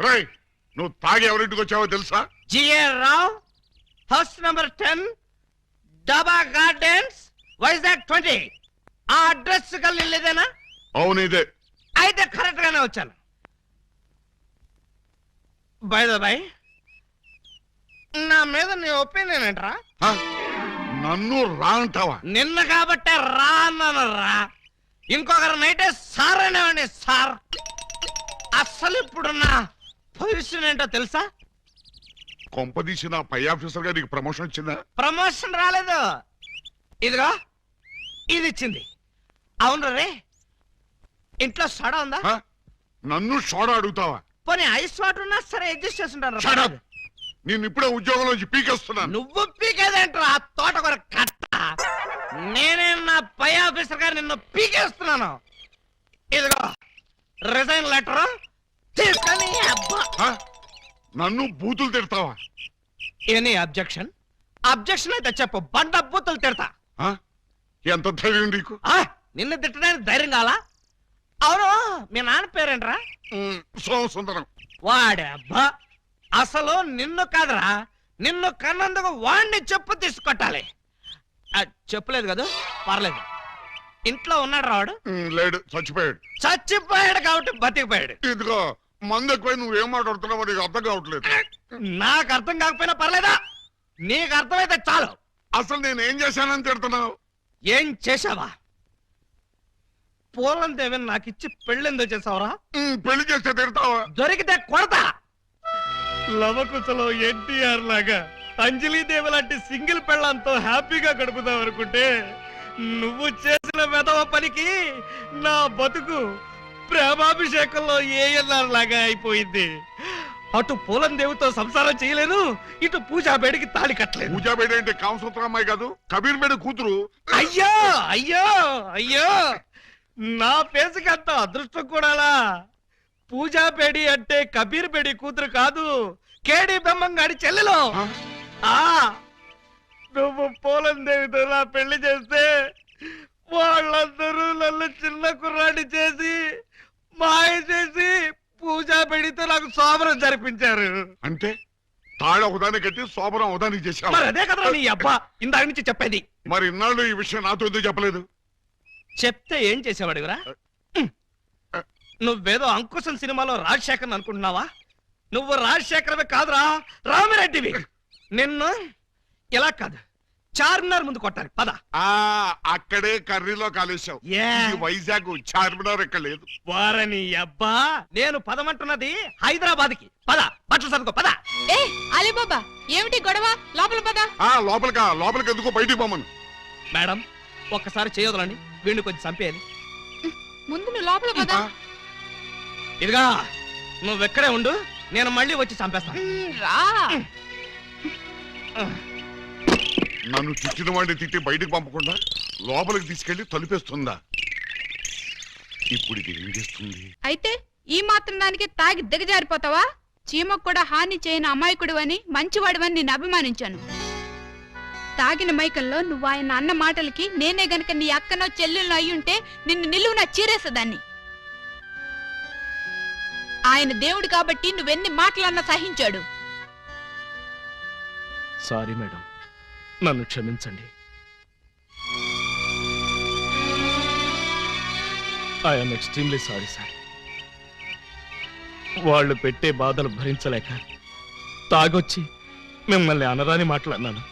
రేయ్, నువ్వు తాగి ఎవరింటికి వచ్చావో తెలుసా? G A Rao, house number 10, Daba Gardens, Vizag 20. ఆ అడ్రస్ కలిదేనా? అవును ఇదే. అయితే కరెక్ట్ గానే వచ్చాను. బై ద బై, నా మీద నీ ఒపీనియన్ ఏంట్రా? హ? నన్ను రా అంటావా? నిన్న కాబట్టే రా అన్నాను రా. ఇంకొకరు నైటే సార్ అనేవాడిని సార్. అసలు ఇప్పుడున్న పొజిషన్ ఏంటో తెలుసా? కొంపదీసి నా పై ఆఫీసర్ గా నీకు ప్రమోషన్ వచ్చిందా? ప్రమోషన్ రాలేదు. ఇదిగో ఇది ఇచ్చింది. అవును రే, ఇంట్లో సోడా ఉందా? హ? నన్ను సోడా అడుగుతావా? పోనీ ఐస్ వాటర్ ఉన్నా సరే అడ్జస్ట్ Shut చేస్తుంటాను. up! నేను ఇప్పుడే ఉద్యోగంలోంచి పీకేస్తున్నాను. నువ్వు పీకేదేంట్రా తోటకూర కట్ట. నేనే నా పై ఆఫీసర్ గారు నిన్ను పీకేస్తున్నాను. ఇదిగో రిజైన్ లెటర్ తీసుకొని. అబ్బా, హ? నన్ను బూతులు తిడతావా? Any objection? అబ్జెక్షన్ అయితే చెప్పు, బండ బూతులు తిడతా. హ? ఎంత ధైర్యం నీకు? నిన్ను తిట్టడానికి ధైర్యం కాలా? అవును, మీ నాన్న పేరేంట్రా? సోమసుందరం. వాడే అబ్బా, అసలు నిన్ను కాదురా, నిన్ను కన్నందుకు వాడిని చెప్పు తీసుకొట్టాలి. చెప్పలేదు కదా, పర్లేదు. ఇంట్లో ఉన్నాడు రావాడు? లేడు, చచ్చిపోయాడు. చచ్చిపోయాడు కాబట్టి బతికిపోయాడు. ఇదిగో మందు ఎక్కువ నువ్వేం మాట్లాడుతున్నావో నీకు అర్థం కావట్లేదు. నాకు అర్థం కాకపోయినా పర్లేదా? నీకు అర్థమైతే చాలు. అసలు నేను ఏం చేశానని తిడుతున్నావు? ఏం చేశావా? పూలం దేవిని నాకు ఇచ్చి పెళ్ళెందుకు చేసావురా? పెళ్లి చేస్తే తిడతావా? దొరికితే కొడతా. లవకుశలో ఎన్టీఆర్ లాగా అంజలీదేవి లాంటి సింగిల్ పెళ్ళంతో హ్యాపీగా గడుపుదాం అనుకుంటే నువ్వు చేసిన వెధవ పనికి నా బతుకు ప్రేమాభిషేకంలో ఏఎన్ఆర్ లాగా అయిపోయింది. అటు పూలం దేవితో సంసారం చేయలేను, ఇటు పూజా బేడికి తాళి కట్టలేదు. పూజా బేడి అంటే కామసూత్ర అమ్మాయి కాదు, కబీర్ బేడి కూతురు. అయ్యో అయ్యో అయ్యో, నా పేసుకి అంత అదృష్టం కూడాలా? పూజా బేడి అంటే కబీర్ బేడి కూతురు కాదు, కేడి బెమ్మంగాడి చెల్లెలు. ఆ నువ్వు పూలం దేవితో నా పెళ్లి చేస్తే వాళ్ళందరూ నన్ను చిన్న కుర్రాడి చేసి మాయ చేసి పూజా బేడితో నాకు సోమరం జరిపించారు. అంటే తాళ ఒకదాన్ని కట్టి శోభనం ఒకదానికి చేశావు. మరి అదే కదా నీ అబ్బా ఇందాక నుంచి చెప్పేది. మరి ఇన్నాళ్ళు ఈ విషయం నాతో ఎందుకు చెప్పలేదు? చెప్తే ఏం చేసేవాడురా? నువ్వేదో అంకుశం సినిమాలో రాజశేఖర్ అనుకుంటున్నావా? నువ్వు రాజశేఖరవే కాదురా, రామిరెడ్డివి. నిన్ను ఇలా కాదు, చార్మినార్ ముందు కొట్టాలి. పద. అక్కడే కర్రీలో కాలేశావు. ఏ? ఇది వైజాగ్, చార్మినార్ ఎక్కడ లేదు. వారని అబ్బా, నేను పదమంటున్నది హైదరాబాద్ కి. పద, బట్టలు సర్దుకో. పద. ఏ అలీబాబా, ఏమిటి గొడవ? లోపల పద. లోపలికి ఎందుకో బయటికి పోమను. మేడం, ఒక్కసారి చేయొదలండి, వీడిని కొంచెం చంపేయాలి. ముందు నువ్వు లోపల పద. ఇదిగా నువ్వెక్కడే ఉండు, నేను మళ్ళీ వచ్చి చంపేస్తాను. రా. నన్ను తిట్టిన వాడిని తిట్టి బయటికి పంపకుండా లోపలికి తీసుకెళ్లి తలుపేస్తుందా? ఇప్పుడు ఇది ఏం చేస్తుంది? అయితే ఈ మాత్రం దానికి తాగి దిగజారిపోతావా? చీమకు కూడా హాని చేయని అమాయకుడు అని మంచివాడివని నేను అభిమానించాను. తాగిన మైకంలో నువ్వు ఆయన అన్న మాటలకి నేనే గనక నీ అక్కనో చెల్లెల్లో అయ్యుంటే నిన్ను నిలువునా చీరేసేదాన్ని. ఆయన దేవుడు కాబట్టి నువ్వెన్ని మాటలన్నా సహించాడు. సారీ మేడం, నన్ను క్షమించండి. I'm extremely sorry sir. వాళ్ళు పెట్టే బాధలు భరించలేక తాగొచ్చి మిమ్మల్ని అనరాని మాట్లాడినాను.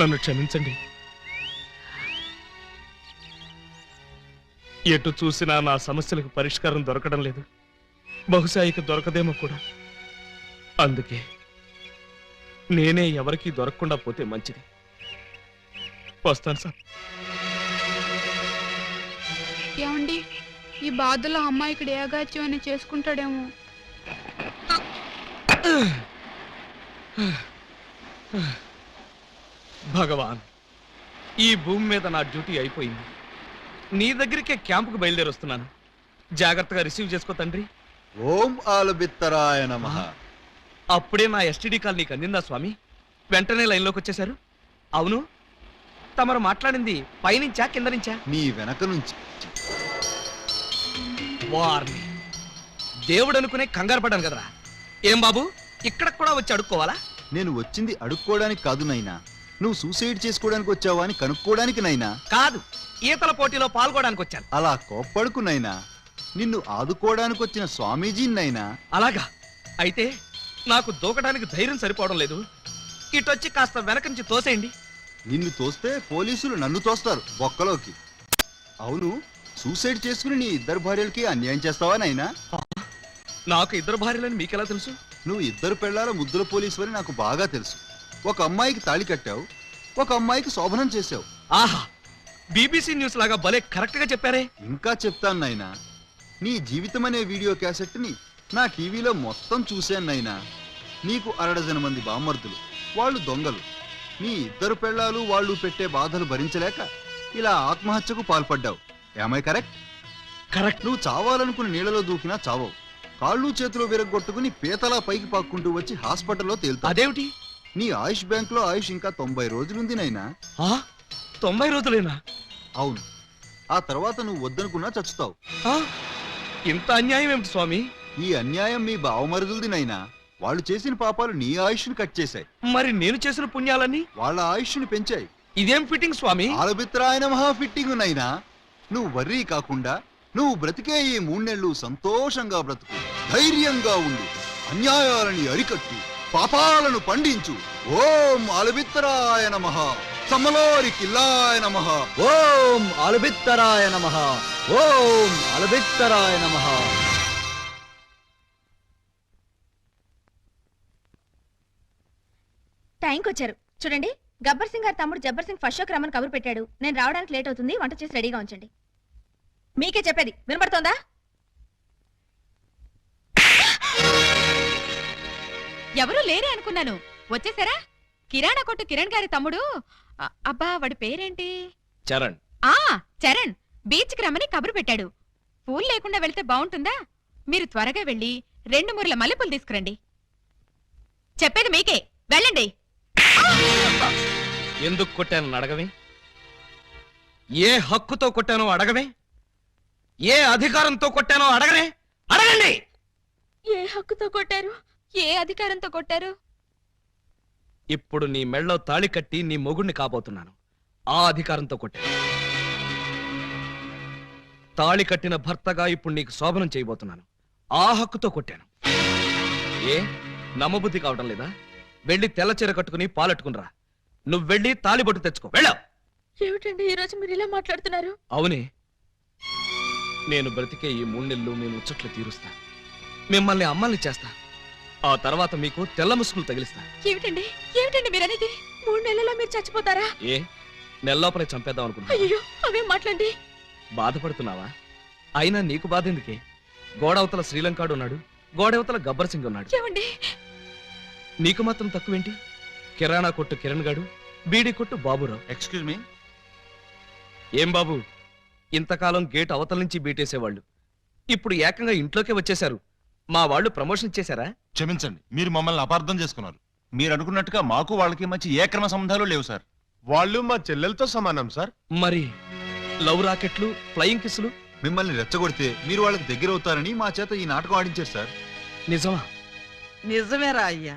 నన్ను క్షమించండి. ఎటు చూసినా నా సమస్యలకు పరిష్కారం దొరకడం లేదు. బహుశా ఇక దొరకదేమో కూడా. అందుకే నేనే ఎవరికీ దొరకకుండా పోతే మంచిది. వస్తాను సార్. ఏమండి, ఈ బాధలో అమ్మాయికి ఏగాచ్యం అని చేసుకుంటాడేమో. భగవాన్, ఈ భూమి మీద నా డ్యూటీ అయిపోయింది. నీ దగ్గరికే క్యాంపుకు బయలుదేరి వస్తున్నాను. జాగ్రత్తగా రిసీవ్ చేసుకో తండ్రి. ఓం ఆలుబిత్తరాయ నమః. అప్పుడే నా ఎస్టీడీ కాల్ నీకు అందిందా స్వామి? వెంటనే లైన్లోకి వచ్చేశారు. అవును, తమరు మాట్లాడింది పైనుంచా కింద నుంచా? నీ వెనక నుంచి. వారిని దేవుడు అనుకునే కంగారు పడ్డాను కదరా. ఏం బాబు ఇక్కడ కూడా వచ్చి అడుక్కోవాలా? నేను వచ్చింది అడుక్కోవడానికి కాదు నైనా, నువ్వు సూసైడ్ చేసుకోవడానికి వచ్చావా అని కనుక్కోవడానికి నైనా. కాదు, ఈతల పోటీలో పాల్గొనడానికి వచ్చాను. అలా కోప్పడుకు నైనా, నిన్ను ఆదుకోవడానికి వచ్చిన స్వామీజీనైనా. అలాగా? అయితే నాకు దూకడానికి ధైర్యం సరిపోవడం లేదు. ఇటొచ్చి కాస్త వెనక నుంచి తోసేయండి. నిన్ను తోస్తే పోలీసులు నన్ను తోస్తారు బొక్కలోకి. అవును, సూసైడ్ చేసుకుని నీ ఇద్దరు భార్యలకి అన్యాయం చేస్తావా నైనా? నాకు ఇద్దరు భార్యలని మీకెలా తెలుసు? నువ్వు ఇద్దరు పెళ్ళాల ముద్దుల పోలీసు అని నాకు బాగా తెలుసు. ఒక అమ్మాయికి తాళి కట్టావు, ఒక అమ్మాయికి శోభనం చేశావు. ఆహా, బీబీసీ న్యూస్ లాగా భలే కరెక్ట్ గా చెప్పారే. ఇంకా చెప్తాను నైనా, నీ జీవితం అనే వీడియో క్యాసెట్ ని నా టీవీలో మొత్తం చూశాను నైనా. నీకు 60 మంది బామ్మర్దులు, వాళ్ళు దొంగలు. నీ ఇద్దరు పెళ్ళాలు వాళ్ళు పెట్టే బాధలు భరించలేక ఇలా ఆత్మహత్యకు పాల్పడ్డావు. ఏమై కరెక్ట్? కరెక్ట్. నువ్వు చావాలనుకుని నీళ్ళలో దూకినా చావవు. కాళ్ళు చేతులు విరగొట్టుకుని పీతలా పైకి పాక్కుంటూ వచ్చి హాస్పిటల్లో తేలుతావు. అదేమిటి? నీ ఆయుష్ బ్యాంక్ లో ఆయుష్ ఇంకా 90 రోజులుంది నైనా. 90 రోజులేనా? అవును, ఆ తర్వాత నువ్వు వద్దనుకున్నా చచ్చుతావు. ఇంత అన్యాయం ఏమిటి స్వామి? ఈ అన్యాయం మీ బావమరుదులది నైనా. వాళ్ళు చేసిన పాపాలు నీ ఆయుష్ని కట్ చేశాయి. మరి నేను చేసిన పుణ్యాలన్నీ వాళ్ళ ఆయుష్ని పెంచాయి. ఇదేం ఫిట్టింగ్ స్వామి? ఆలబిత్రాయన మహా ఫిట్టింగ్ నైనా. నువ్వు వర్రీ కాకుండా నువ్వు బ్రతికే ఈ 3 నెలలు సంతోషంగా బ్రతుకు, ధైర్యంగా ఉండు, అన్యాయాలని అరికట్టు, పాపాలను పండించు. ఓం ఆలబిత్తరాయ నమః, సమలోరి కిల్లాయ నమః. ఓం ఆలబిత్తరాయ నమః, ఓం ఆలబిత్తరాయ నమః. టైంకి వచ్చారు చూడండి. గబ్బర్ సింగ్ గారి తమ్ముడు జబ్బర్ సింగ్ ఫస్ట్ షోకి రమ్మని కబురు పెట్టాడు. నేను రావడానికి లేట్ అవుతుంది, వంట చేసి రెడీగా ఉంచండి. మీకే చెప్పేది వినపడుతోందా? ఎవరూ లేరే అనుకున్నాను. వచ్చేసారా? కిరాణా కొట్టు కిరణ్ గారి తమ్ముడు. అబ్బా, వాడి పేరేంటి? చరణ్. చరణ్ బీచ్ కి రమ్మని కబురు పెట్టాడు. పూలు లేకుండా వెళ్తే బాగుంటుందా? మీరు త్వరగా వెళ్ళి 2 మూరల మల్లెపూలు తీసుకురండి. చెప్పేది మీకే, వెళ్ళండి. ఎందుకు కొట్టానో అడగవే? ఏ హక్కుతో కొట్టానో అడగవే? ఏ అధికారంతో కొట్టానో అడగనే? అడగండి. ఏ హక్కుతో కొట్టారు? ఏ అధికారంతో కొట్టారు? ఇప్పుడు నీ మెళ్ళో తాళి కట్టి నీ మొగుణ్ణి కాబోతున్నాను. ఆ అధికారంతో కొట్టాను. తాళి కట్టిన భర్తగా ఇప్పుడు నీకు శోభనం చేయబోతున్నాను. ఆ హక్కుతో కొట్టాను. ఏ నమ్మబుద్ధి కావడం లేదా? వెళ్ళి తెల్ల చీర కట్టుకుని పాలట్టుకునిరా. నువ్వు వెళ్ళి తాళిబొట్టు తెచ్చుకో. వెళ్ళావు. ఏమిటండి ఈరోజు మీరు ఇలా మాట్లాడుతున్నారు? అవునే, నేను బ్రతికే ఈ 3 నెలలు మీ ముచ్చట్లు తీరుస్తా. మిమ్మల్ని అమ్మల్ని చేస్తా. ఆ తర్వాత మీకు తెల్ల ముసుగులు తగిలిస్తా. ఏమిటండి ఏమిటండి మీరనేది? 3 నెలల్లో మీరు చచ్చిపోతారా? ఏ నెల్లోపలే చంపేద్దాం అనుకుంటా? అయ్యో, అవేం మాట్లాడండి. బాధపడుతున్నావా? అయినా నీకు బాధ ఎందుకే? గోడవతల శ్రీలంకాడు ఉన్నాడు, గోడవతల గబ్బర్ సింగ్ ఉన్నాడు. ఏమండి? నీకు మాత్రం తక్కువేంటి? కిరాణా కొట్టు కిరణ్ గాడు, బీడీ కొట్టు బాబురావు. Excuse me. ఏం బాబు, ఇంతకాలం గేట్ అవతల నుంచి బీటేసేవాళ్ళు ఇప్పుడు ఏకంగా ఇంట్లోకే వచ్చేశారు. మా వాళ్ళు ప్రమోషన్ ఇచ్చేశారా? క్షమించండి, మీరు మమ్మల్ని అపార్థం చేసుకున్నారు. మీరు అనుకున్నట్టుగా మాకు వాళ్ళకి మంచి ఏక్రమ సంబంధాలు లేవు సార్. వాళ్ళు మా చెల్లెలతో సమానం సార్. మరి లవ్ రాకెట్లు, ఫ్లయింగ్ కిస్సులు? మిమ్మల్ని రెచ్చగొడితే మీరు వాళ్ళకి దగ్గర అవుతారని మా చేత ఈ నాటకం ఆడించారు సార్. నిజమా? నిజమేరా అయ్యా.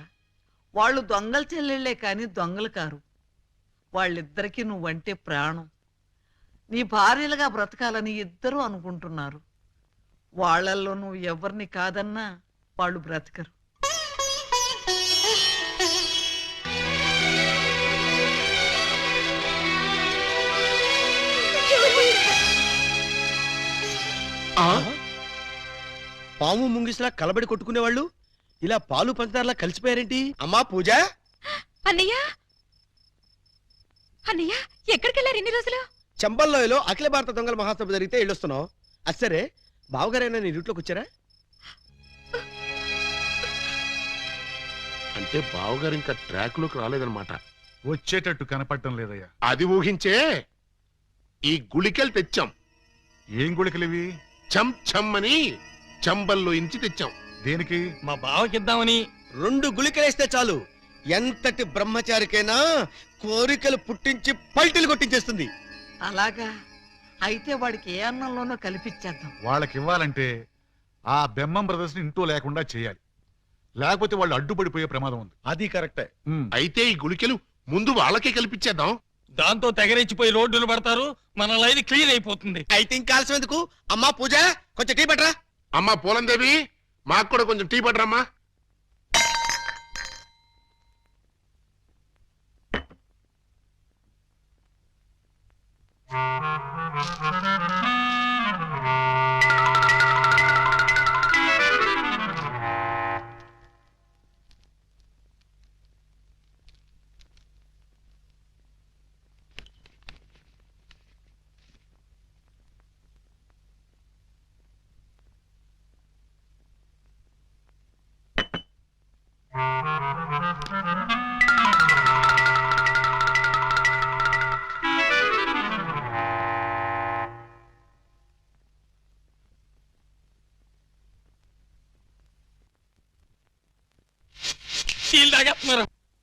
వాళ్ళు దొంగల చెల్లెళ్లే కాని దొంగలు కారు. వాళ్ళిద్దరికీ నువ్వంటే ప్రాణం. నీ భార్యలుగా బ్రతకాలని ఇద్దరూ అనుకుంటున్నారు. వాళ్ళల్లో నువ్వు ఎవరిని కాదన్నా వాళ్ళు బ్రతకరు. పాము ముంగిసలా కలబడి కొట్టుకునేవాళ్ళు ఇలా పాలు పంచదారలా కలిసిపోయారేంటి? అమ్మా పూజ. అన్నయ్య, అన్నయ్య, ఎక్కడికెళ్ళారు ఇన్ని రోజులు? చంబల్లోయలో అఖిల భారత దొంగల మహాసభ జరిగితే వెళ్ళొస్తున్నావు. అసరే బావగారైనా నీ రూట్లోకి వచ్చారా? అంటే బావగారు ఇంకా ట్రాక్ లోకి రాలేదన్నమాట. వచ్చేటట్టు కనపడటం లేదయ్యా. అది ఊహించే ఈ గుళికలు తెచ్చాం. ఏం గుళికలివి? చం చం అని చంబల్లో ఇంచి తెచ్చాం. దేనికి? మా బావకిద్దామని. 2 గుళికలేస్తే చాలు, ఎంతటి బ్రహ్మచారికైనా కోరికలు పుట్టించి పల్టీలు కొట్టించేస్తుంది. అలాగా అయితే వాడికి ఏ అన్నంలోనో కల్పించేద్దాం. వాళ్ళకి ఇవ్వాలంటే ఆ బెమ్మం బ్రదర్స్ ని ఇంటూ లేకుండా చేయాలి. లేకపోతే వాళ్ళు అడ్డుపడిపోయే ప్రమాదం ఉంది. అది కరెక్టే. అయితే ఈ గుళికలు ముందు వాళ్ళకే కల్పించేద్దాం. దాంతో తెగరెచ్చిపోయి రోడ్డును పడతారు, మన లైన్ క్లియర్ అయిపోతుంది. అయితే ఇంకా ఆలస్యం ఎందుకు? అమ్మా పూజ, కొంచెం టీ పట్టరా. అమ్మా పూలందేవి, మాకు కూడా కొంచెం టీ పట్టరమ్మా.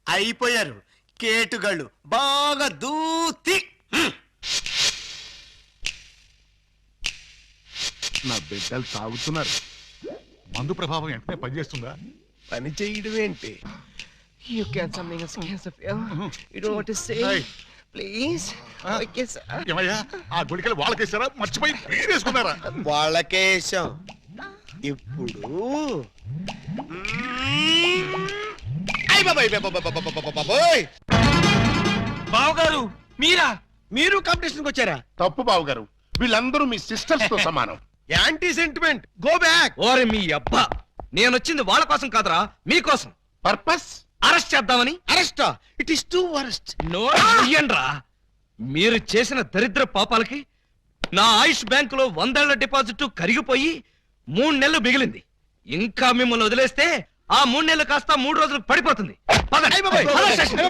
అయిపోయారు కేటుగాళ్ళు బాగా దూతి. నా బిడ్డలు తాగుతున్నారు. మందు ప్రభావం వెంటనే పనిచేస్తుందా? పని చేయడం ఏంటి? You can something else, you don't want to say, Hey. please. Okay, sir. ఏమయ్యా, ఆ గుళికలు వాళ్ళకేసారా? మర్చిపోయి వేసుకున్నారా? వాళ్ళకేశం. ఇప్పుడు బావగారు మీరా? మీరు కాంపిటీషన్ వచ్చారా? తప్పు బావు గారు, వీళ్ళందరూ మీ సిస్టర్స్ తో సమానం. Anti sentiment, go back. ఓరే మీ అబ్బా, నేనొచ్చింది వాళ్ళ కోసం కాదురా, మీకోసం. పర్పస్ అరెస్ట్ చేద్దామని. Arrest? It is too worst. నోరా, మీరు చేసిన దరిద్ర పాపాలకి నా ఆయుష్ బ్యాంకులో 100 ఏళ్ల డిపాజిట్ కరిగిపోయి 3 నెలలు మిగిలింది. ఇంకా మిమ్మల్ని వదిలేస్తే ఆ 3 నెలలు కాస్త 3 రోజులకు పడిపోతుంది. పదండి. పద స్టేషన్. లే,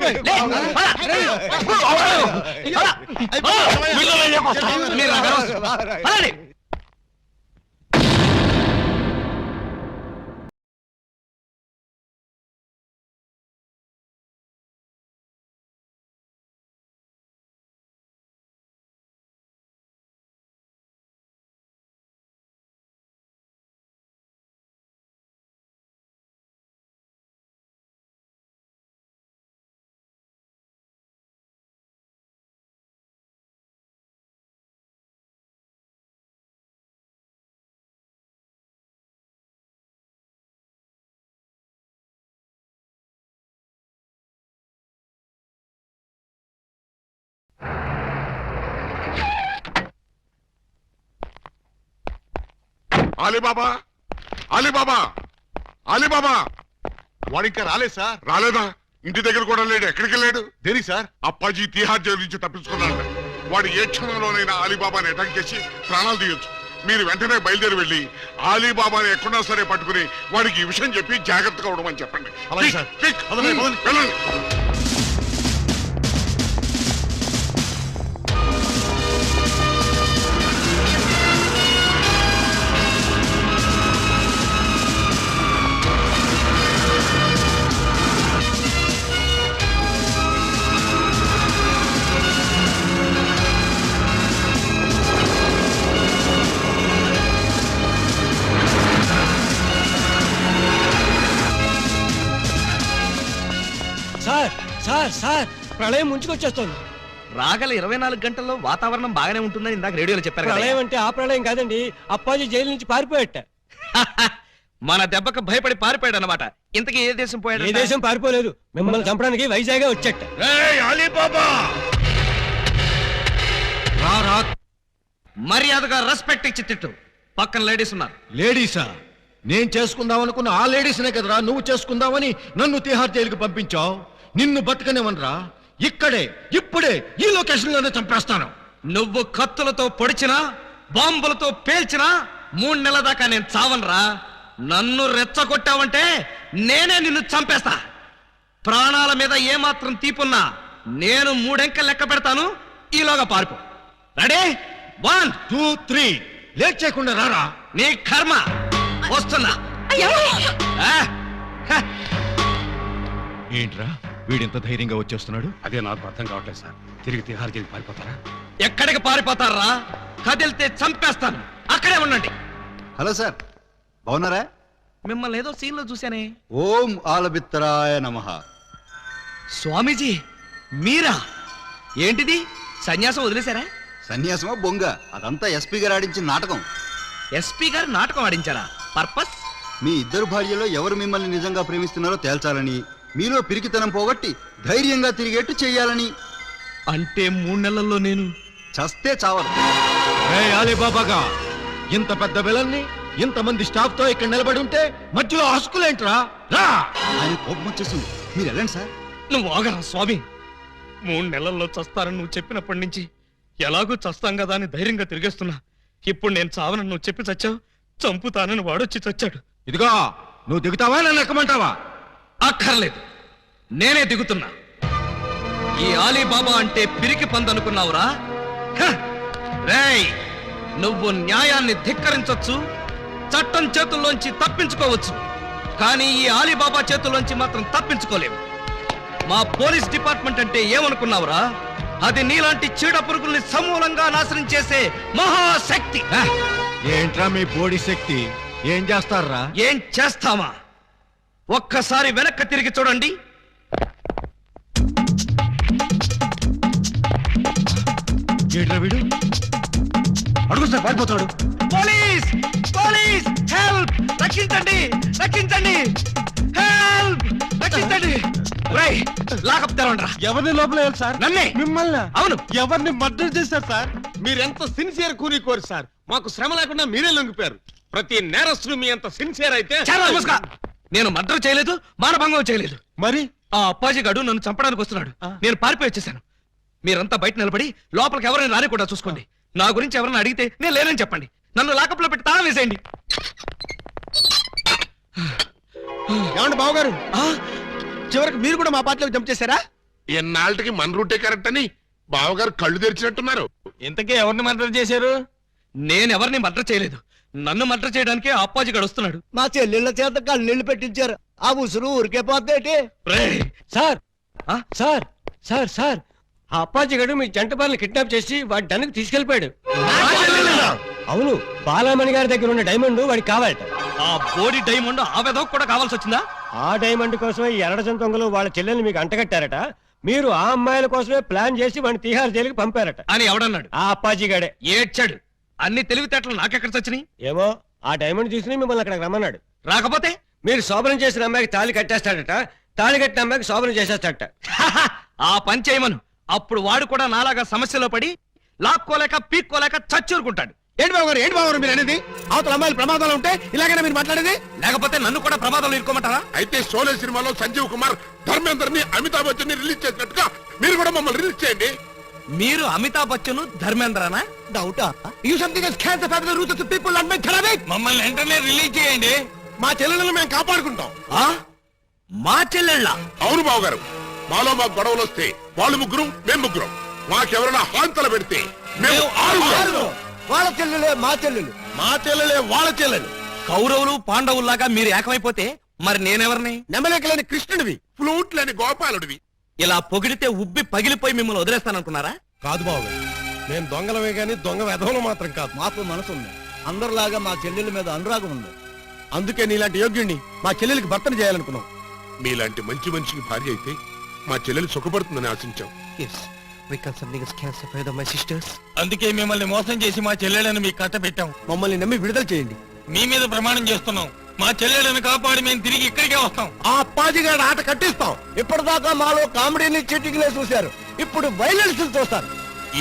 పద. మీరు నాకు అనవసరం. పదండి. Alibaba, Alibaba, Alibaba. వాడు ఇంకా రాలేదు సార్. రాలేదా? ఇంటి దగ్గర కూడా లేడు. ఎక్కడికి వెళ్ళాడు? దేనికి సార్? అప్పాజీ తిహార్ జైలు నుంచి తప్పించుకున్నాడు. వాడు ఏ క్షణంలోనైనా అలీబాబాని అటాక్ చేసి ప్రాణాలు తీయొచ్చు. మీరు వెంటనే బయలుదేరి వెళ్ళి అలీబాబాని ఎక్కడా సరే పట్టుకుని వాడికి ఈ విషయం చెప్పి జాగ్రత్తగా ఉండమని చెప్పండి. అలాగే సార్. క్విక్, పదండి, పదండి. వెళ్ళండి. సార్ సార్ సార్, ప్రళయం ముంచుకొచ్చేస్తోంది. రాగల 24 గంటల్లో వాతావరణం బాగానే ఉంటుందని ఇందాక రేడియోలో చెప్పారు కదా. ప్రళయం అంటే ఆ ప్రళయం కాదండి, అప్పాజీ జైలు నుంచి పారిపోయట. మన దెబ్బకు భయపడి పారిపోయాడు అన్నమాట. ఇంతకీ ఏ దేశం పోయాడు? ఏ దేశం పారిపోలేదు, మిమ్మల్ని చంపడానికి వైజాగ్ వచ్చేట. మర్యాదగా రెస్పెక్ట్ ఇచ్చి తిట్టు. పక్కన లేడీస్ ఉన్నారు. లేడీసా? నేను చేసుకుందాం అనుకున్న ఆ లేడీస్నే కదరా నువ్వు చేసుకుందామని నన్ను తిహార్ జైలుకి పంపించావు. నిన్ను బతకనివనరా, ఇక్కడే ఇప్పుడే ఈ లొకేషన్ లోనే చంపేస్తాను. నువ్వు కత్తులతో పొడిచినా బాంబులతో పేల్చినా 3 నెలల దాకా నేను చావనరా. నన్ను రెచ్చగొట్టావంటే నేనే నిన్ను చంపేస్తా. ప్రాణాల మీద ఏమాత్రం తీపున్నా నేను 3 అంకెలు లెక్క పెడతాను. ఈలోగా పారిపో. రెడీ? 1 2 3. లేట్ చేయకుండా రారా. నీ కర్మ. వస్తున్నా. ఏంట్రా వీడింత ధైర్యంగా వచ్చేస్తున్నాడు? అదే నాకు అర్థం కావట్లేదు సార్. తిరిగి తిహార్ జైలు పారిపోతారా? ఎక్కడికి పారిపోతారా? కదిలితే చంపేస్తాను. అక్కడే ఉండండి. హలో సార్, బాగున్నారా? మిమ్మల్ని ఏదో సీన్ లో చూశానే. ఓం ఆలబిత్తరాయ నమః. స్వామీజీ మీరా? ఏంటిది, సన్యాసం వదిలేశారా? సన్యాసమా బొంగ, అదంతా ఎస్పీ గారు ఆడించిన నాటకం. ఎస్పీ గారు నాటకం ఆడించారా? పర్పస్? మీ ఇద్దరు భార్యలో ఎవరు మిమ్మల్ని నిజంగా ప్రేమిస్తున్నారో తేల్చాలని, మీలో పిరికితనం పోగొట్టి ధైర్యంగా తిరిగేట్టు చెయ్యాలని. అంటే 3 నెలల్లో నేను చస్తే చావరు. అలీబాబాగా ఇంత పెద్ద విలన్ని ఇంతమంది స్టాఫ్ తో ఇక్కడ నిలబడి ఉంటే మధ్యలో హస్కులేంట్రా? రా! ఆయన కోపం వచ్చేస్తుంది, మీరు వెళ్ళండి సార్. నువ్వు ఆగరా స్వామి. 3 నెలల్లో చస్తారని నువ్వు చెప్పినప్పటి నుంచి ఎలాగూ చస్తాం కదా అని ధైర్యంగా తిరిగేస్తున్నా. ఇప్పుడు నేను చావనని నువ్వు చెప్పి చచ్చావు, చంపుతానని వాడొచ్చి చచ్చాడు. ఇదిగో, నువ్వు దిగుతావా నన్ను ఎక్కమంటావా? అక్కర్లేదు, నేనే దిగుతున్నా. ఈ ఆలీబాబా అంటే పిరికి పందనుకున్నావురా? రేయ్, నువ్వు న్యాయాన్ని ధిక్కరించొచ్చు, చట్టం చేతుల్లోంచి తప్పించుకోవచ్చు, కానీ ఈ ఆలీబాబా చేతుల్లోంచి మాత్రం తప్పించుకోలేవు. మా పోలీస్ డిపార్ట్మెంట్ అంటే ఏమనుకున్నావురా? అది నీలాంటి చీడ పురుగుల్ని సమూలంగా నాశనం చేసే మహాశక్తి. ఏంట్రా మీ బోడి శక్తి? ఏం చేస్తారా? ఏం చేస్తామా? ఒక్కసారి వెనక్కి తిరిగి చూడండి. ఏంట్రా వీడు? అడుగు సార్, పారిపోతాడు. పోలీస్! పోలీస్! హెల్ప్! రక్షించండి! రక్షించండి! హెల్ప్! రక్షించండి! రేయ్, లాకప్ తెరవండ్రా. ఎవరిని లోపల సార్? నన్నే. మిమ్మల్ని? అవును. ఎవరిని మర్డర్ చేశారు సార్? మీరెంత సిన్సియర్ కూని సార్. మాకు శ్రమ లేకుండా మీరే లొంగిపోయారు. ప్రతి నేరస్తుడు మీ అంత సిన్సియర్ అయితే. చాలా నమస్కారం. నేను మర్డర్ చేయలేదు, మానభంగం చేయలేదు. మరి ఆ అప్పాజీ గడు నన్ను చంపడానికి వస్తున్నాడు. నేను పారిపోయి వచ్చేసాను. మీరంతా బయట నిలబడి లోపలికి ఎవరైనా రాని కూడా చూసుకోండి. నా గురించి ఎవరైనా అడిగితే నేను లేనని చెప్పండి. నన్ను లాకప్లో పెట్టి తాళం వేసేయండి. ఏమండి బావగారు, చివరికి మీరు కూడా మా పార్టీలోకి జంప్ చేశారా? ఎన్నాళ్ళకి మన రూటే కరెక్ట్ అని బావగారు కళ్ళు తెరిచినట్టున్నారు. ఇంతకే ఎవరిని మర్డర్ చేశారు? నేనెవరిని మర్డర్ చేయలేదు. నన్ను మర్డర్ చేయడానికి ఆ అప్పాజీ గడు వస్తున్నాడు. మా చెల్లెళ్ళ చేత కళ్ళీళ్ళు పెట్టించారు. ఆ ఉసురు ఊరికే పోతేటి. సార్ సార్ సార్ సార్ ఆ అప్పాజీ గడు మీ జంట బాలను కిడ్నాప్ చేసి వాడి డన్నుకు తీసుకెళ్లిపోయాడు. అవును, బాలామణి గారి దగ్గర ఉన్న డైమండ్ వాడికి కావాలట. ఆ బోడి డైమండ్ ఆ వెధవ కూడా కావాల్సి వచ్చిందా? ఆ డైమండ్ కోసమే ఈ ఎర్రజం దొంగలు వాళ్ళ చెల్లెల్ని మీకు అంటగట్టారట. మీరు ఆ అమ్మాయిల కోసమే ప్లాన్ చేసి వాడిని తిహార్ జైలుకి పంపారట అని ఎవడన్నాడు? ఆ అప్పాజీ గడే. ఏడ్చాడు. అన్ని తెలివితేటలు నాకెక్కడ చచ్చినాయి? ఏమో, ఆ డైమండ్ చూసి మిమ్మల్ని అక్కడికి రమ్మన్నాడు. రాకపోతే మీరు శోభనం చేసిన అమ్మాయికి తాళి కట్టేస్తాడట, తాళి కట్టిన అమ్మాయికి శోభనం చేసేస్తాడట. ఆ పని చేయమను. అప్పుడు వాడు కూడా నాలాగా సమస్యలో పడి లాక్కోలేక పీక్కోలేక చచ్చూరుకుంటాడు. ఏంటి బాబు గారు, ఏంటి బాబు గారు మీరు అనేది? అవతల అమ్మాయిలు ప్రమాదాలు ఉంటే ఇలాగైనా మీరు మాట్లాడేది? లేకపోతే నన్ను కూడా ప్రమాదంలో ఇరుకోమంటారా? అయితే షోలే సినిమాలో సంజీవ్ కుమార్ ధర్మేందర్ని అమితాబ్ బచ్చన్ ని రిలీజ్ చేసినట్టుగా మీరు కూడా మమ్మల్ని రిలీజ్ చేయండి. మీరు అమితాబ్ బచ్చన్ ధర్మేంద్రనా? డౌటా? You something has cancer for the roots of the people and make Kharabi. మమ్మల్ని వెంటనే రిలీజ్ చేయండి. మా చెల్లెలను మేము కాపాడుకుంటాం. మా చెల్లెళ్ళ? అవును బావగారు, మాలో మాకు గొడవలు వస్తే వాళ్ళు ముగ్గురు, మేము ముగ్గురం. మాకెవరైనా హాంతలు పెడితే మేము ఆరుగురం. వాళ్ళ చెల్లెలే మా చెల్లెలు. మా చెల్లెలే వాళ్ళ చెల్లెలు. కౌరవులు పాండవుల్లాగా మీరు ఏకమైపోతే మరి నేనెవరిని? నెమలేకలేని కృష్ణుడివి, ఫ్లూట్ లేని గోపాలుడివి. ఇలా పొగిడితే ఉబ్బి పగిలిపోయి మిమ్మల్ని వదిలేస్తాననుకున్నారా? కాదు బాబు, మేము దొంగలమే గాని దొంగ వెధవలు మాత్రం కాదు. మాకు మనసు ఉంది. అందరిలాగా మా చెల్లెల మీద అనురాగం ఉంది. అందుకే నీలాంటి యోగ్యుణ్ణి మా చెల్లెలికి భర్తను చేయాలనుకున్నాం. మీలాంటి మంచి మనిషికి భార్య అయితే మా చెల్లెలు సుఖపడుతుందని ఆశించాం. అందుకే మిమ్మల్ని మోసం చేసి మా చెల్లెళ్ళని మీకు కట్ట పెట్టాం. మమ్మల్ని నమ్మి విడుదల చేయండి. మీ మీద ప్రమాణం చేస్తున్నాం. మా చెల్లెళ్ళని కాపాడి మేము తిరిగి ఇక్కడికే వస్తాం. ఆ అప్పాజిగాడి ఆట కట్టిస్తాం. ఇప్పటిదాకా మాలో కామెడీని చిటికలే చూశారు, ఇప్పుడు వైలెన్స్ చూస్తారు.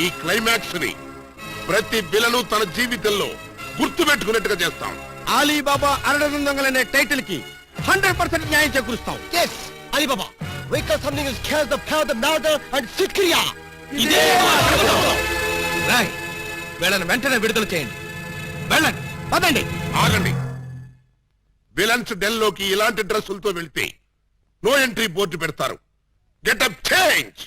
ఈ క్లైమాక్స్ ని ప్రతి విలను తన జీవితంలో గుర్తు పెట్టుకున్నట్టుగా చేస్తాం. అలీబాబా అరడజన్ దొంగలనే టైటిల్ కి 100% న్యాయం చేకూరుస్తాం. Yes, Alibaba. Because something is killed, the power, the murder and Sikriya. ఇదే రాయ్, వీళ్ళని వెంటనే విడుదల చేయండి. వెళ్ళండి, పదండి. ఆగండి. విలన్స్ డెల్ లోకి ఇలాంటి డ్రెస్సులతో వెళ్తే నో ఎంట్రీ బోర్డు పెడతారు. Getup change.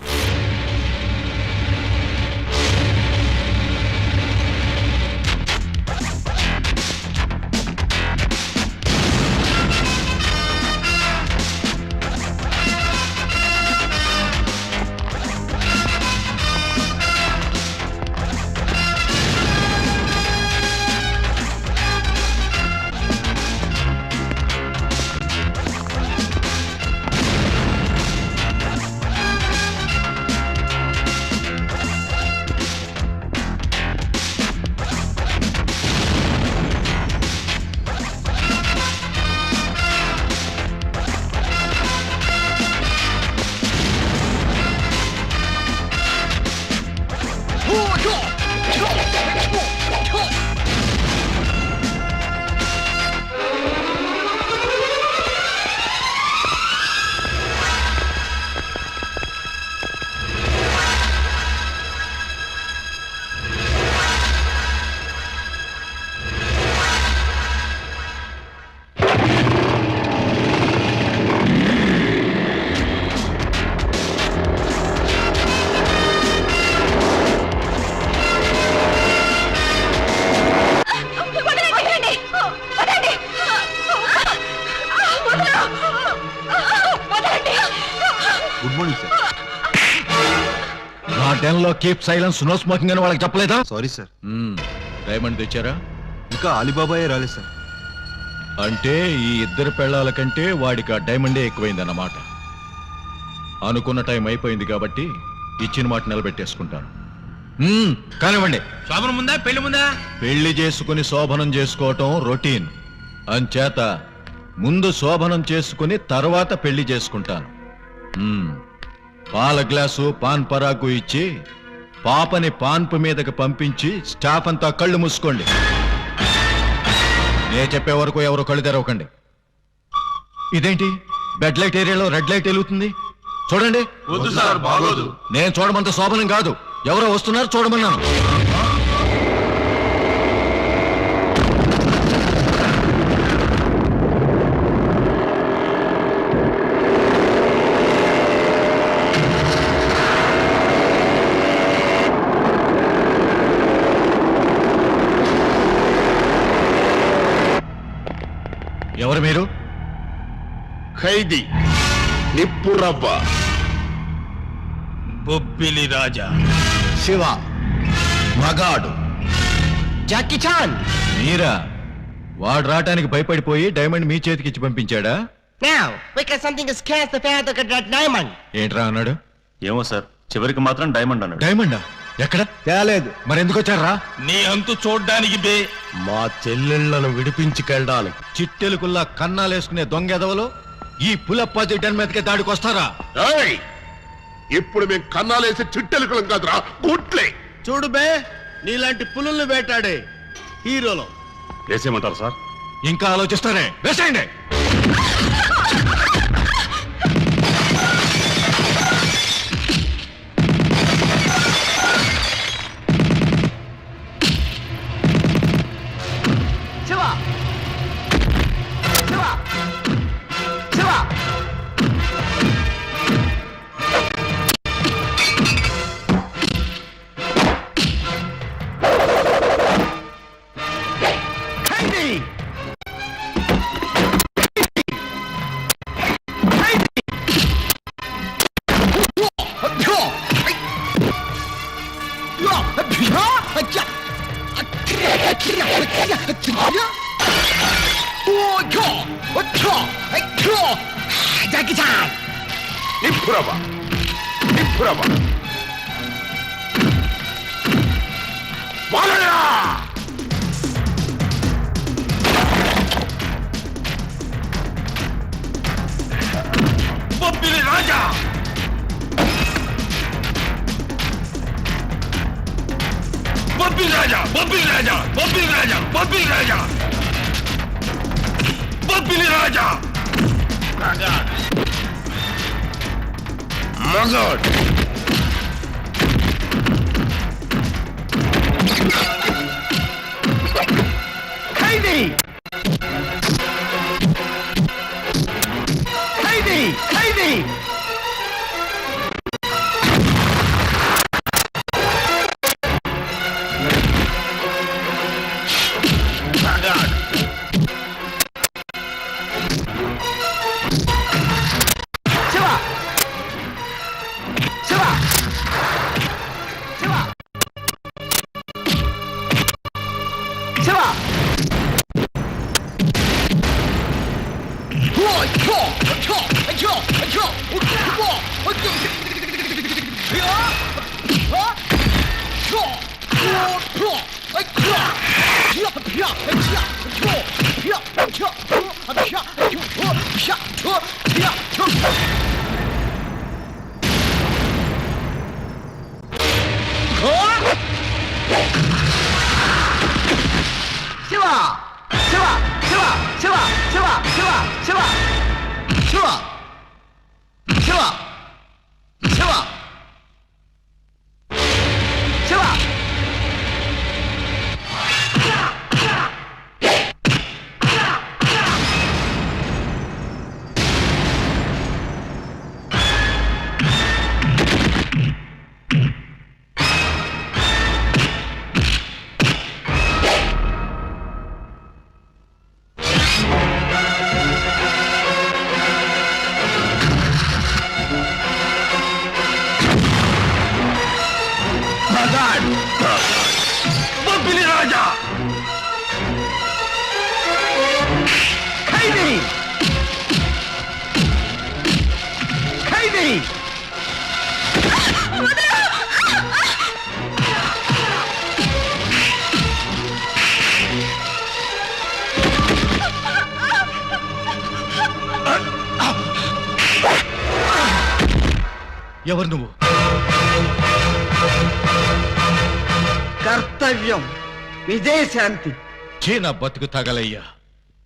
Good morning sir. నా డెన్ లో కీప్ సైలెన్స్ నో స్మోకింగ్ అని వాళ్ళకి చెప్పలేదా? Sorry sir. డైమండ్ తెచ్చారా? ఇంకా అలీబాబాయే రాలేదు సార్. అంటే ఈ ఇద్దరు పెళ్ళాల కంటే వాడికి ఆ డైమండే ఎక్కువైందన్నమాట. అనుకున్న టైం అయిపోయింది కాబట్టి ఇచ్చిన మాట నిలబెట్టేసుకుంటాను. కానివ్వండి. శోభనం ముందా పెళ్లి ముందా? పెళ్లి చేసుకుని శోభనం చేసుకోవటం రొటీన్ అంచేత ముందు శోభనం చేసుకుని తర్వాత పెళ్లి చేసుకుంటాను. పాల గ్లాసు పాన్ పరాకు ఇచ్చి పాపని పాన్పు మీదకి పంపించి స్టాఫ్ అంతా కళ్ళు మూసుకోండి. నే చెప్పే వరకు ఎవరు కళ్ళు తెరవకండి. ఇదేంటి బెడ్ లైట్ ఏరియాలో రెడ్ లైట్ వెలుగుతుంది? చూడండి. నేను చూడమంత శోభనం కాదు, ఎవరో వస్తున్నారు చూడమన్నాను. ఎవరు మీరు? ఖైదీ నిప్పురవ్వ. బొబ్బిలి రాజా. శివ మగాడు. Jackie Chan. మీరా? వాడు రావటానికి భయపడిపోయి డైమండ్ మీ చేతికి ఇచ్చి పంపించాడా? Now, because something is scarce the fair to get that diamond. ఏంట్రా అన్నాడు? ఏమో సార్, చివరికి మాత్రం డైమండ్ అన్నాడు. డైమండా? ఎక్కడ? తేలేదు. మరి ఎందుకు వచ్చారా? నీ అంతు చూడ్డానికి బే. మా చెల్లెళ్లను విడిపించుకెళ్ళడానికి. చిట్టెలుకుల్లా కన్నాలేసుకునే దొంగెదవలు ఈ పులప్పాజి డన్ మీదకే దాడికి వస్తారా? ఏయ్! ఇప్పుడు మేము కన్నాలేసి చిట్టెలుకలం కాదురా, గుట్లే. చూడు బే, నీలాంటి పులుల్ని వేటాడే హీరోలో. వేసేయమంటారు సార్? ఇంకా ఆలోచిస్తారే, వేసేయండి. Jackie Chan. నిప్పురవ్వ నిప్పురవ్వ. బాలయ్య! బొబ్బిలి రాజా. బొబ్బిలి రాజా. బొబ్బిలి రాజా. బొబ్బిలి రాజా. బొబ్బిలి రాజా. బొబ్బిలి రాజా. మగాడ్. ఖైదీ. ఖైదీ. ఖైదీ. ఎవరు నువ్వు? కర్తవ్యం విజయశాంతి. చీ నా బతుకు తగలయ్యా.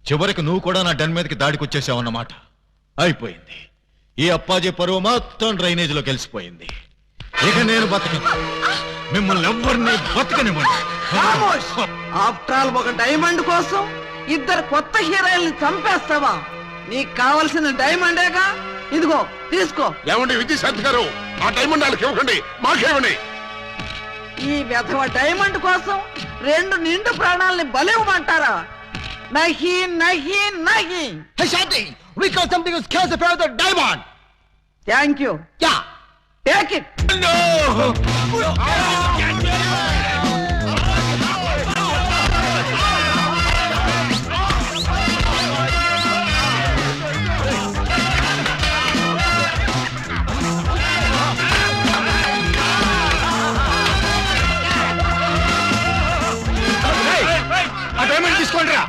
చివరికి నువ్వు కూడా నా డన్ మీదకి దాడికి వచ్చేసావన్నమాట. అయిపోయింది. ఈ అప్పాజీ పరువు మొత్తం డ్రైనేజీలో కలిసిపోయింది. ఇక నేను బతకను. మిమ్మల్ని ఎవ్వరిని బతకనివ్వండి. ఆఫ్టర్ ఆల్ ఒక డైమండ్ కోసం ఇద్దరు కొత్త హీరోయిల్ని చంపేస్తావా? నీకు కావలసిన డైమండేగా, ఇదిగో తీసుకో. ఏమండి విజయశాంతి గారు, ఆ డైమండ్ వాళ్ళకి ఇవ్వకండి, మాకేమండి. ఈ వెధవ డైమండ్ కోసం 2 నిండు ప్రాణాలని బలివ్వమంటారా? నహి నహి నహి. Hey Shanti, we got something that scares the power of the diamond. Thank you. Yeah. Take it. ఆ డైమండ్ తీసుకోండి రా.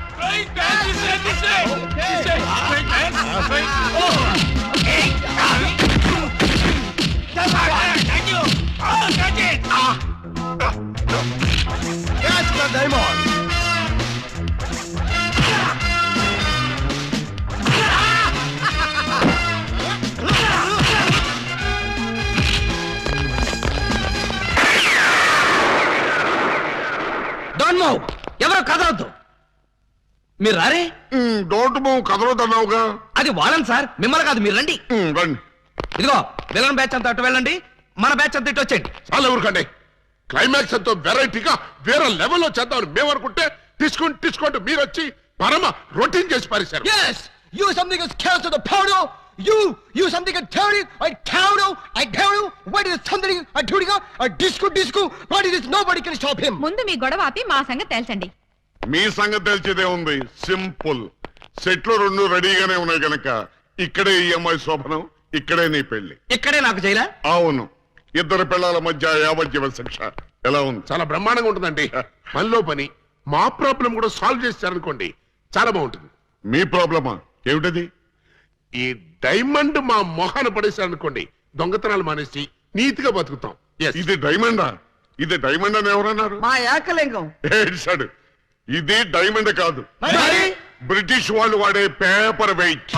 Catch the diamond. Don't move. ఎవరో కదలొద్దు. మీరు రారే. డోంట్ మూవ్ కదలొద్దన్నావుగా. అది వాళ్ళని సార్, మిమ్మల్ని కాదు. మీరు రండి. రండి. ఇదిగో విలన్ బ్యాచ్ అంతా అటు వెళ్ళండి, మన బ్యాచ్ అంతా ఇటు వచ్చేయండి. చాలా ఊరుకండి. క్లైమాక్స్ ఎంతో వెరైటీగా వేరే లెవెల్లో చేద్దామని మేము అనుకుంటే తీసుకుంటూ మీరు వచ్చి పరమ రొటీన్ చేసి పారేశారు. Yes, you something that scares the power. You something that terry. I tell you. What is something I do? I disco. What is this? Nobody can stop him. ముందు మీ గొడవ ఆపి మా సంగతి తేల్చండి. మీ సంగతి తెలిసేదే ఉంది. సింపుల్. సెట్లు 2 రెడీగానే ఉన్నాయి కనుక ఇక్కడే ఈ అమ్మాయి శోభనం, ఇక్కడే నీ పెళ్లి. ఇక్కడే నాకు చేయలే. అవును. ఇద్దరు పిల్లల మధ్య యావజ్జీవ శిక్ష. ఎలా ఉంది? చాలా బ్రహ్మాండంగా ఉంటుందండి. పనిలో పని మా ప్రాబ్లం కూడా సాల్వ్ చేశారనుకోండి, చాలా బాగుంటుంది. మీ ప్రాబ్లమా ఏమిటది? ఈ డైమండ్ మా మొహాన పడేశారనుకోండి, దొంగతనాలు మానేసి నీతిగా బతుకుతాం. Yes. ఇది డైమండా? ఇది డైమండ్ అని ఎవరన్నారు? మా ఏకలింగం. ఏడ్చాడు. ఇది డైమండ్ కాదు, మరి? బ్రిటిష్ వాళ్ళు వాడే పేపర్ వెయిట్.